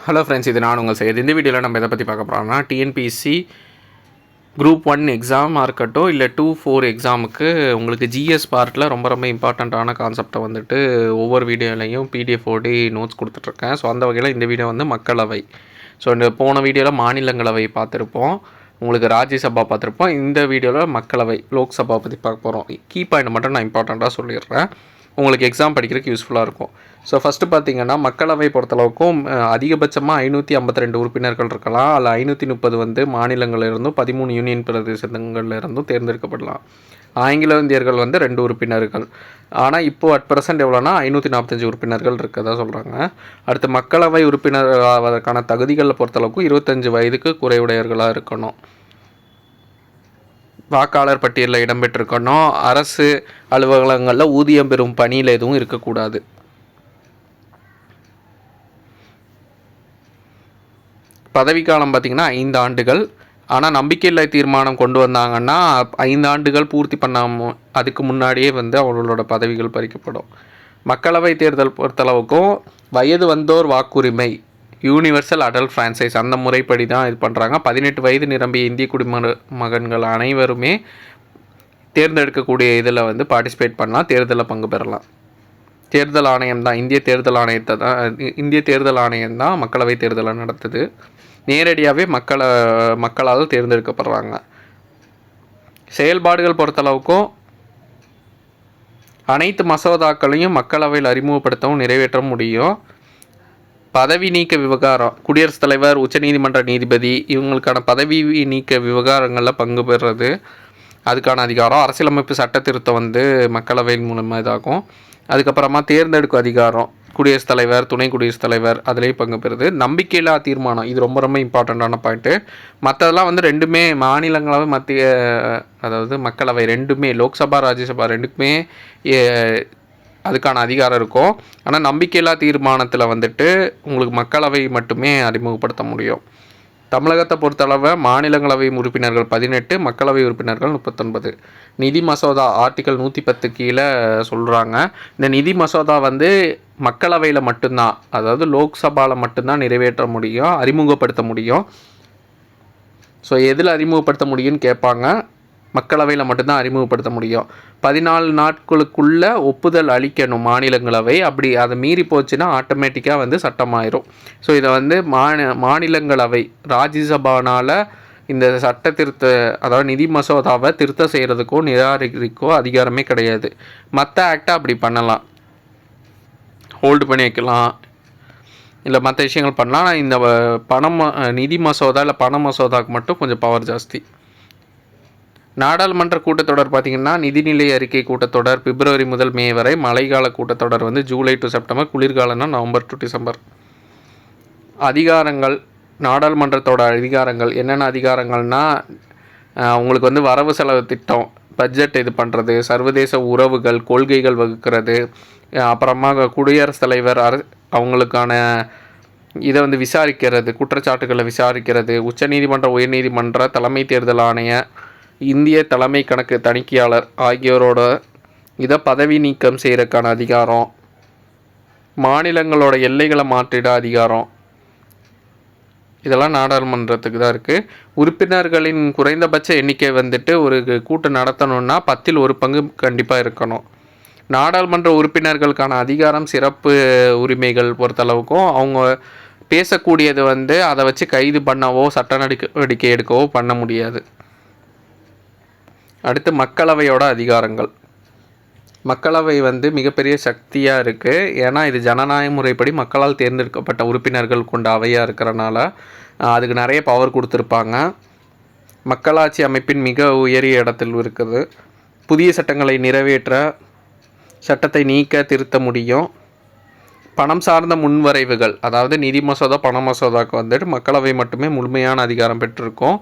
Hello friends, இது நான் உங்கள் செய்யுது. இந்த வீடியோவில் நம்ம எதை பற்றி பார்க்க போகிறோம்னா, டிஎன்பிஎஸ்சி குரூப் 1 எக்ஸாமாக இருக்கட்டும், இல்லை 2-4 எக்ஸாமுக்கு உங்களுக்கு ஜிஎஸ் பார்ட்டில் ரொம்ப இம்பார்ட்டண்ட்டான கான்செப்டை வந்துட்டு ஒவ்வொரு வீடியோலையும் பிடிஎஃப் ஓடி நோட்ஸ் கொடுத்துட்ருக்கேன். ஸோ அந்த வகையில் இந்த வீடியோ வந்து மக்களவை. ஸோ இந்த போன வீடியோவில் மாநிலங்களவை பார்த்துருப்போம், உங்களுக்கு ராஜ்யசபா பார்த்துருப்போம். இந்த வீடியோவில் மக்களவை லோக்சபா பற்றி பார்க்க போகிறோம். கீ பாயிண்ட் மட்டும் நான் இம்பார்ட்டண்ட்டாக சொல்லிடுறேன், உங்களுக்கு எக்ஸாம் படிக்கிறதுக்கு யூஸ்ஃபுல்லாக இருக்கும். ஸோ ஃபஸ்ட்டு பார்த்தீங்கன்னா, மக்களவை பொறுத்தளவுக்கும் அதிகபட்சமாக 552 உறுப்பினர்கள் இருக்கலாம். அதில் 530 வந்து மாநிலங்களிலிருந்தும் 13 யூனியன் பிரதேசங்களிலிருந்தும் தேர்ந்தெடுக்கப்படலாம். ஆங்கில இந்தியர்கள் வந்து 2 உறுப்பினர்கள். ஆனால் இப்போது அட் ப்ரெசென்ட் எவ்வளோனா 545 உறுப்பினர்கள் இருக்கதா சொல்கிறாங்க. அடுத்து மக்களவை உறுப்பினர் ஆவதற்கான தகுதிகளை பொறுத்தளவுக்கு 25 வயதுக்கு குறைவுடையவர்களாக இருக்கணும், வாக்காளர் பட்டியலில் இடம்பெற்றிருக்கணும், அரசு அலுவலகங்களில் ஊதியம் பெறும் பணியில் எதுவும் இருக்கக்கூடாது. பதவிக்காலம் பார்த்திங்கன்னா 5 ஆண்டுகள். ஆனால் நம்பிக்கையில்லா தீர்மானம் கொண்டு வந்தாங்கன்னா 5 ஆண்டுகள் பூர்த்தி பண்ணாமல் அதுக்கு முன்னாடியே வந்து அவங்களோட பதவிகள் பறிக்கப்படும். மக்களவை தேர்தல் பொறுத்தளவுக்கும் வயது வந்தோர் வாக்குரிமை, யூனிவர்சல் அடல்ட் ஃப்ரான்சைஸ் அந்த முறைப்படி தான் இது பண்ணுறாங்க. 18 வயது நிரம்பிய இந்திய குடிமகன்கள் அனைவருமே தேர்ந்தெடுக்கக்கூடிய இதில் வந்து பார்ட்டிசிபேட் பண்ணலாம், தேர்தலில் பங்கு பெறலாம். தேர்தல் ஆணையம் தான் இந்திய தேர்தல் ஆணையம் தான் மக்களவை தேர்தலை நடத்துது. நேரடியாகவே மக்களால் தேர்ந்தெடுக்கப்படுறாங்க. செயல்பாடுகள் பொறுத்தளவுக்கும் அனைத்து மசோதாக்களையும் மக்களவையில் அறிமுகப்படுத்தவும் நிறைவேற்ற முடியும். பதவி நீக்க விவகாரம், குடியரசுத் தலைவர், உச்சநீதிமன்ற நீதிபதி இவங்களுக்கான பதவி நீக்க விவகாரங்களில் பங்கு பெறுறது அதுக்கான அதிகாரம். அரசியலமைப்பு சட்ட திருத்தம் வந்து மக்களவையின் மூலமாக இதாகும். அதுக்கப்புறமா தேர்ந்தெடுக்கும் அதிகாரம், குடியரசுத் தலைவர், துணை குடியரசுத் தலைவர் அதிலேயே பங்கு பெறுது. நம்பிக்கையில்லா தீர்மானம் இது ரொம்ப இம்பார்ட்டண்ட்டான பாயிண்ட்டு. மற்றதெல்லாம் வந்து ரெண்டுமே மாநிலங்களவை மத்திய அதாவது மக்களவை ரெண்டுமே, லோக்சபா ராஜ்யசபா ரெண்டுக்குமே அதுக்கான அதிகாரம் இருக்கும். ஆனால் நம்பிக்கையில்லா தீர்மானத்தில் வந்துட்டு உங்களுக்கு மக்களவை மட்டுமே அறிமுகப்படுத்த முடியும். தமிழகத்தை பொறுத்தளவு மாநிலங்களவை உறுப்பினர்கள் 18, மக்களவை உறுப்பினர்கள் 39. நிதி மசோதா ஆர்டிக்கல் 110 கீழே சொல்கிறாங்க. இந்த நிதி மசோதா வந்து மக்களவையில் மட்டும்தான், அதாவது லோக்சபாவில் மட்டும்தான் நிறைவேற்ற முடியும், அறிமுகப்படுத்த முடியும். ஸோ எதில் அறிமுகப்படுத்த முடியும்னு கேட்பாங்க. மக்களவையில் மட்டும்தான் அறிமுகப்படுத்த முடியும். 14 நாட்களுக்குள்ளே ஒப்புதல் அளிக்கணும் மாநிலங்களவை. அப்படி அதை மீறி போச்சுன்னா ஆட்டோமேட்டிக்காக வந்து சட்டமாயிரும். ஸோ இதை வந்து மாநிலங்களவை ராஜ்யசபானால் இந்த சட்ட திருத்த, அதாவது நிதி மசோதாவை திருத்தம் செய்கிறதுக்கோ நிராகரிக்கோ அதிகாரமே கிடையாது. மற்ற ஆக்டை அப்படி பண்ணலாம், ஹோல்டு பண்ணி வைக்கலாம், இல்லை மற்ற விஷயங்கள் பண்ணலாம். ஆனால் இந்த நிதி மசோதா இல்லை பண மசோதாவுக்கு மட்டும் கொஞ்சம் பவர் ஜாஸ்தி. நாடாளுமன்ற கூட்டத்தொடர் பார்த்திங்கன்னா, நிதிநிலை அறிக்கை கூட்டத்தொடர் பிப்ரவரி முதல் மே வரை, மழைக்கால கூட்டத்தொடர் வந்து ஜூலை டு செப்டம்பர், குளிர்காலம்னா நவம்பர் டு டிசம்பர். அதிகாரங்கள், நாடாளுமன்றத்தோட அதிகாரங்கள் என்னென்ன அதிகாரங்கள்னால், உங்களுக்கு வந்து வரவு செலவு திட்டம், பட்ஜெட் இது பண்ணுறது, சர்வதேச உறவுகள், கொள்கைகள் வகுக்கிறது, அப்புறமா குடியரசுத் தலைவர் அவங்களுக்கான இதை வந்து விசாரிக்கிறது, குற்றச்சாட்டுகளை விசாரிக்கிறது, உச்சநீதிமன்ற, உயர்நீதிமன்ற, தலைமை தேர்தல் ஆணைய, இந்திய தலைமை கணக்கு தணிக்கையாளர் ஆகியோரோட இதை பதவி நீக்கம் செய்கிறதுக்கான அதிகாரம், மாநிலங்களோட எல்லைகளை மாற்றிட அதிகாரம், இதெல்லாம் நாடாளுமன்றத்துக்கு தான் இருக்குது. உறுப்பினர்களின் குறைந்தபட்ச எண்ணிக்கை வந்துட்டு ஒரு கூட்டம் நடத்தணுன்னா 10ல் 1 பங்கு கண்டிப்பாக இருக்கணும். நாடாளுமன்ற உறுப்பினர்களுக்கான அதிகாரம், சிறப்பு உரிமைகள் பொறுத்தளவுக்கும் அவங்க பேசக்கூடியது வந்து அதை வச்சு கைது பண்ணவோ சட்ட நடவடிக்கை எடுக்கவோ பண்ண முடியாது. அடுத்து மக்களவையோட அதிகாரங்கள். மக்களவை வந்து மிகப்பெரிய சக்தியாக இருக்குது. ஏன்னா இது ஜனநாயக முறைப்படி மக்களால் தேர்ந்தெடுக்கப்பட்ட உறுப்பினர்கள் கொண்ட அவையாக இருக்கிறனால அதுக்கு நிறைய பவர் கொடுத்துருப்பாங்க. மக்களாட்சி அமைப்பின் மிக உயரிய இடத்தில் இருக்குது. புதிய சட்டங்களை நிறைவேற்ற, சட்டத்தை நீக்க, திருத்த முடியும். பணம் சார்ந்த முன்வரைவுகள், அதாவது நிதி மசோதா, பண மசோதாவுக்கு வந்துட்டு மக்களவை மட்டுமே முழுமையான அதிகாரம் பெற்றிருக்கும்.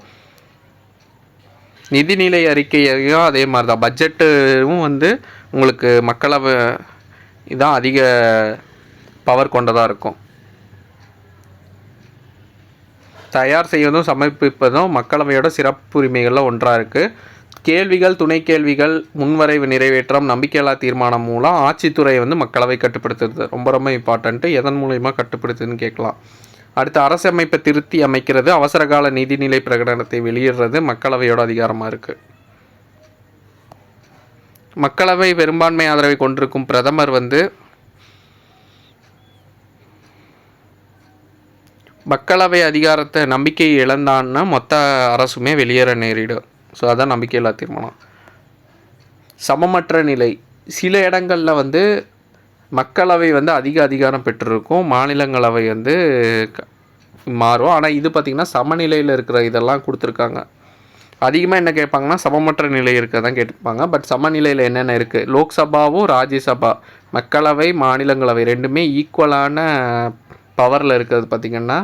நிதிநிலை அறிக்கையையும் அதே மாதிரி தான். பட்ஜெட்டும் வந்து உங்களுக்கு மக்களவை இதான் அதிக பவர் கொண்டதாக இருக்கும். தயார் செய்வதும் சமர்ப்பிப்பதும் மக்களவையோட சிறப்புரிமைகளில் ஒன்றாக இருக்குது. கேள்விகள், துணை கேள்விகள், முன்வரைவு நிறைவேற்றம், நம்பிக்கையில்லா தீர்மானம் மூலம் ஆட்சித்துறையை வந்து மக்களவை கட்டுப்படுத்துறது ரொம்ப இம்பார்ட்டண்ட்டு. எதன் மூலயமா கட்டுப்படுத்துதுன்னு கேட்கலாம். அடுத்து அரசமைப்பை திருத்தி அமைக்கிறது, அவசரகால நிதிநிலை பிரகடனத்தை வெளியிடுறது மக்களவையோட அதிகாரமாக இருக்குது. மக்களவை பெரும்பான்மை ஆதரவை கொண்டிருக்கும் பிரதமர் மக்களவை அதிகாரத்தை நம்பிக்கையை இழந்தான்னா மொத்த அரசுமே வெளியேற நேரிடும். ஸோ அதான் நம்பிக்கையில்லா தீர்மானம். சமமற்ற நிலை, சில இடங்களில் மக்களவை அதிக அதிகாரம் பெற்றிருக்கும், மாநிலங்களவை மாறும். ஆனால் இது பார்த்திங்கன்னா சமநிலையில் இருக்கிற இதெல்லாம் கொடுத்துருக்காங்க. அதிகமாக என்ன கேட்பாங்கன்னா சமமற்ற நிலை தான் கேட்டுப்பாங்க. பட் சமநிலையில் என்னென்ன இருக்குது, லோக்சபாவும் ராஜ்யசபா, மக்களவை மாநிலங்களவை ரெண்டுமே ஈக்குவலான பவரில் இருக்கிறது. பார்த்திங்கன்னா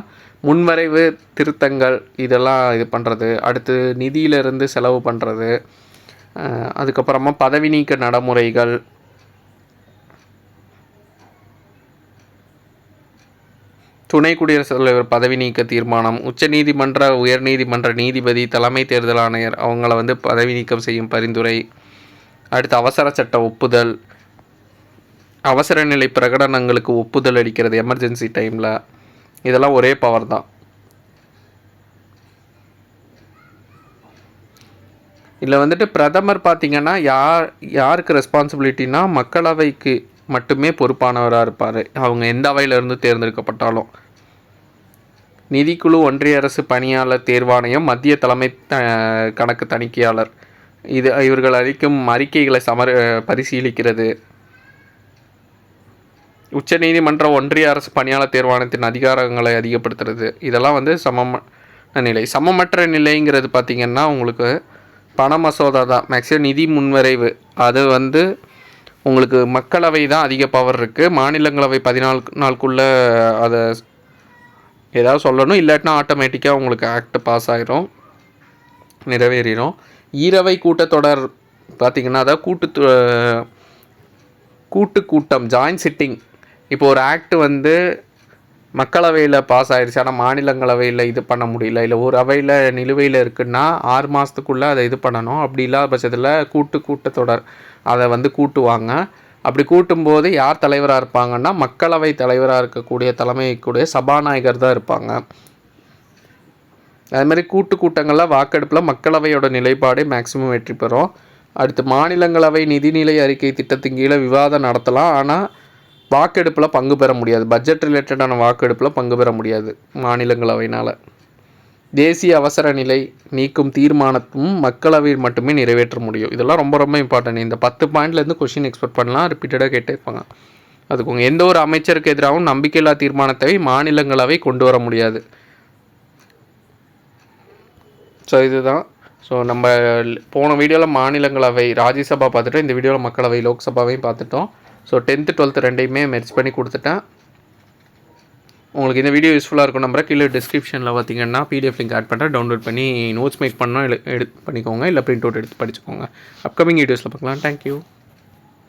முன்வரைவு திருத்தங்கள் இதெல்லாம் இது பண்ணுறது, அடுத்து நிதியிலிருந்து செலவு பண்ணுறது, அதுக்கப்புறமா பதவி நீக்க நடைமுறைகள், துணை குடியரசுத் தலைவர் பதவி நீக்க தீர்மானம், உச்சநீதிமன்ற உயர்நீதிமன்ற நீதிபதி, தலைமை தேர்தல் ஆணையர் அவங்கள பதவி நீக்கம் செய்யும் பரிந்துரை, அடுத்து அவசர சட்ட ஒப்புதல், அவசர நிலை பிரகடனங்களுக்கு ஒப்புதல் அளிக்கிறது எமர்ஜென்சி டைமில், இதெல்லாம் ஒரே பவர் தான். இதில் பிரதமர் பார்த்திங்கன்னா யாருக்கு ரெஸ்பான்சிபிலிட்டினா மக்களவைக்கு மட்டுமே பொறுப்பானவராக இருப்பார், அவங்க எந்த அவையிலிருந்து தேர்ந்தெடுக்கப்பட்டாலும். நிதிக்குழு, ஒன்றிய அரசு பணியாளர் தேர்வாணையம், மத்திய தலைமை கணக்கு தணிக்கையாளர் இவர்கள் அளிக்கும் அறிக்கைகளை பரிசீலிக்கிறது. உச்சநீதிமன்ற ஒன்றிய அரசு பணியாளர் தேர்வாணையத்தின் அதிகாரங்களை அதிகப்படுத்துறது, இதெல்லாம் சமமான நிலை. சமமற்ற நிலைங்கிறது பார்த்திங்கன்னா உங்களுக்கு பண மசோதா தான் மேக்ஸிமம். நிதி முன்வரைவு அது உங்களுக்கு மக்களவை தான் அதிக பவர் இருக்குது. மாநிலங்களவை 14 நாளுக்குள்ளே அதை ஏதாவது சொல்லணும், இல்லாட்டினா ஆட்டோமேட்டிக்காக உங்களுக்கு ஆக்ட் பாஸ் ஆகிரும், நிறைவேறிடும். ஈரவை கூட்டத்தொடர் பார்த்திங்கன்னா அதாவது கூட்டம் ஜாயின்ட் சிட்டிங். இப்போ ஒரு ஆக்ட் மக்களவையில் பாஸ் ஆகிடுச்சு, ஆனால் மாநிலங்களவையில் இது பண்ண முடியல, இல்லை ஒரு அவையில் நிலுவையில் இருக்குன்னா 6 மாதத்துக்குள்ளே அதை இது பண்ணணும். அப்படி இல்லாத பட்சத்தில் கூட்டத்தொடர் அதை கூட்டுவாங்க. அப்படி கூட்டும்போது யார் தலைவராக இருப்பாங்கன்னா மக்களவை தலைவராக இருக்கக்கூடிய தலைமைக்குடைய சபாநாயகர் தான் இருப்பாங்க. அதுமாதிரி கூட்டங்களில் வாக்கெடுப்பில் மக்களவையோட நிலைப்பாடே மேக்சிமம் வெற்றி பெறும். அடுத்து மாநிலங்களவை நிதிநிலை அறிக்கை திட்டத்தின் கீழே விவாதம் நடத்தலாம், ஆனால் வாக்கெடுப்பில் பங்கு பெற முடியாது. பட்ஜெட் ரிலேட்டடான வாக்கெடுப்பில் பங்கு பெற முடியாது மாநிலங்களவையினால். தேசிய அவசர நிலை நீக்கும் தீர்மானத்தும் மக்களவையில் மட்டுமே நிறைவேற்ற முடியும். இதெல்லாம் ரொம்ப ரொம்ப இம்பார்ட்டன்ட். இந்த 10 பாயிண்ட்லேருந்து கொஷின் எக்ஸ்பெக்ட் பண்ணலாம், ரிப்பீட்டடாக கேட்டே இருப்பாங்க. அதுக்கு எந்த ஒரு அமைச்சருக்கு எதிராகவும் நம்பிக்கையில்லா தீர்மானத்தை மாநிலங்களவை கொண்டு வர முடியாது. ஸோ இதுதான். ஸோ நம்ம போன வீடியோவில் மாநிலங்களவை ராஜ்யசபா பார்த்துட்டோம், இந்த வீடியோவில் மக்களவை லோக்சபாவையும் பார்த்துட்டோம். ஸோ 10th 12th ரெண்டையுமே மெர்ஜ் பண்ணி கொடுத்துட்டேன். உங்களுக்கு இந்த வீடியோ யூஸ்ஃபுல்லாக இருக்கும் நம்புறேன். கீழே டிஸ்கிரிப்ஷனில் பார்த்தீங்கன்னா பிடிஎஃப் லிங்க் ஆட் பண்ணுறேன், டவுன்லோட் பண்ணி நோட்ஸ் மேக் பண்ணால் எடுத்து பண்ணிக்கோங்க, இல்லை பிரிண்ட் அவுட் எடுத்து படிச்சுக்கோங்க. அப்கமிங் வீடியோஸில் பார்க்கலாம். தேங்க்யூ.